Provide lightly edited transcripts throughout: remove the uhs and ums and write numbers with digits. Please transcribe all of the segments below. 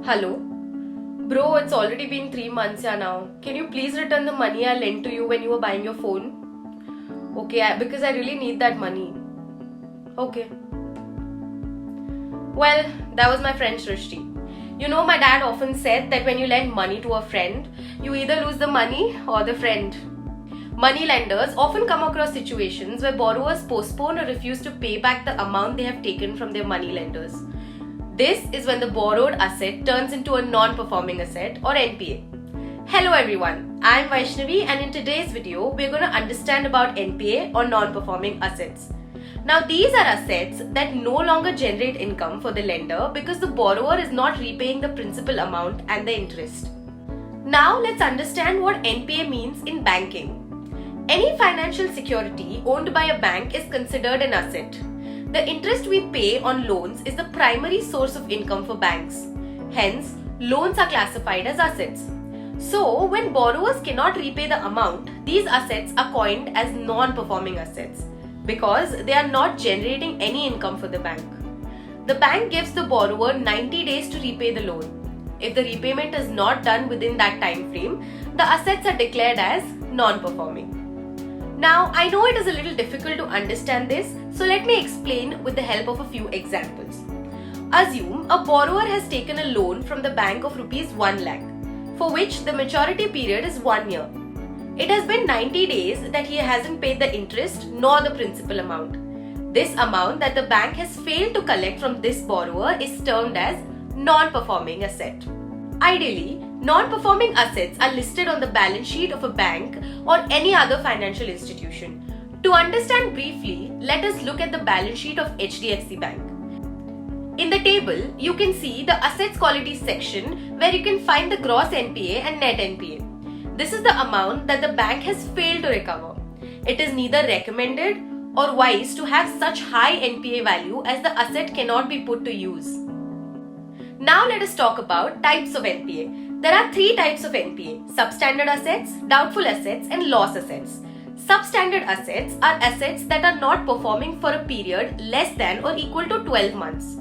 Hello? Bro, it's already been 3 months now. Can you please return the money I lent to you when you were buying your phone? Okay, because I really need that money. Okay. Well, that was my friend Srishti. You know, my dad often said that when you lend money to a friend, you either lose the money or the friend. Money lenders often come across situations where borrowers postpone or refuse to pay back the amount they have taken from their money lenders. This is when the borrowed asset turns into a non-performing asset or NPA. Hello everyone, I am Vaishnavi and in today's video, we are going to understand about NPA or non-performing assets. Now these are assets that no longer generate income for the lender because the borrower is not repaying the principal amount and the interest. Now let's understand what NPA means in banking. Any financial security owned by a bank is considered an asset. The interest we pay on loans is the primary source of income for banks. Hence, loans are classified as assets. So, when borrowers cannot repay the amount, these assets are coined as non-performing assets because they are not generating any income for the bank. The bank gives the borrower 90 days to repay the loan. If the repayment is not done within that time frame, the assets are declared as non-performing. Now, I know it is a little difficult to understand this, so let me explain with the help of a few examples. Assume a borrower has taken a loan from the bank of rupees 1 lakh, for which the maturity period is 1 year. It has been 90 days that he hasn't paid the interest nor the principal amount. This amount that the bank has failed to collect from this borrower is termed as non-performing asset. Ideally, non-performing assets are listed on the balance sheet of a bank or any other financial institution. To understand briefly, let us look at the balance sheet of HDFC Bank. In the table, you can see the assets quality section where you can find the gross NPA and net NPA. This is the amount that the bank has failed to recover. It is neither recommended or wise to have such high NPA value as the asset cannot be put to use. Now let us talk about types of NPA. There are 3 types of NPA: substandard assets, doubtful assets and loss assets. Substandard assets are assets that are not performing for a period less than or equal to 12 months.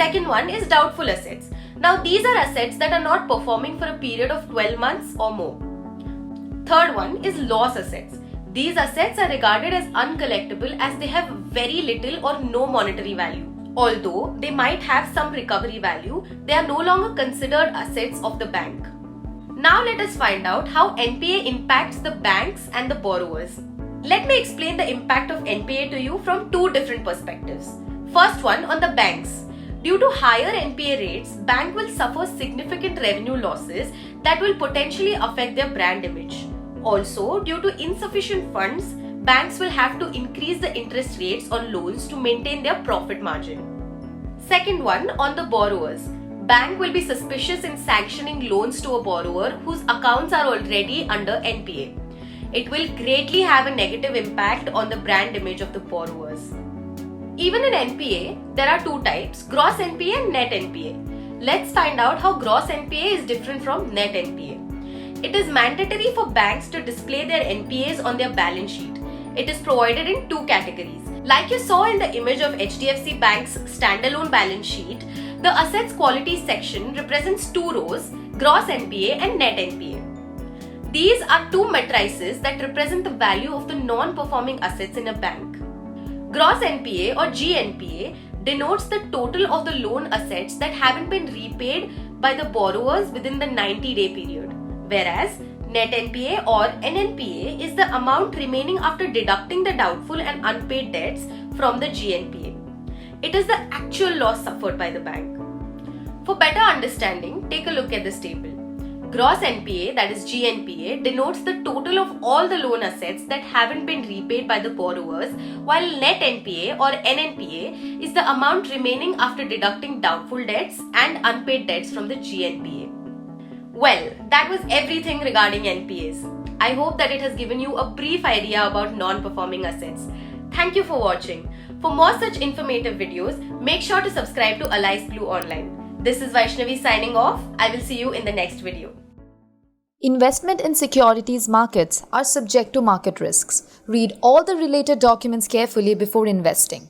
Second one is doubtful assets. Now these are assets that are not performing for a period of 12 months or more. Third one is loss assets. These assets are regarded as uncollectible as they have very little or no monetary value. Although they might have some recovery value, they are no longer considered assets of the bank. Now let us find out how NPA impacts the banks and the borrowers. Let me explain the impact of NPA to you from 2 different perspectives. First one on the banks. Due to higher NPA rates, bank will suffer significant revenue losses that will potentially affect their brand image. Also, due to insufficient funds, banks will have to increase the interest rates on loans to maintain their profit margin. Second one on the borrowers. Bank will be suspicious in sanctioning loans to a borrower whose accounts are already under NPA. It will greatly have a negative impact on the brand image of the borrowers. Even in NPA, there are 2 types: gross NPA and net NPA. Let's find out how gross NPA is different from net NPA. It is mandatory for banks to display their NPAs on their balance sheet. It is provided in 2 categories. Like you saw in the image of HDFC Bank's standalone balance sheet, the assets quality section represents 2 rows: gross NPA and net NPA. These are 2 matrices that represent the value of the non-performing assets in a bank. Gross NPA or GNPA denotes the total of the loan assets that haven't been repaid by the borrowers within the 90-day period, whereas net NPA or NNPA is the amount remaining after deducting the doubtful and unpaid debts from the GNPA. It is the actual loss suffered by the bank. For better understanding, take a look at this table. Gross NPA, that is GNPA, denotes the total of all the loan assets that haven't been repaid by the borrowers, while net NPA or NNPA is the amount remaining after deducting doubtful debts and unpaid debts from the GNPA. Well, that was everything regarding NPAs. I hope that it has given you a brief idea about non-performing assets. Thank you for watching. For more such informative videos, make sure to subscribe to aliceblue online. This is Vaishnavi signing off. I will see you in the next video. Investment in securities markets are subject to market risks. Read all the related documents carefully before investing.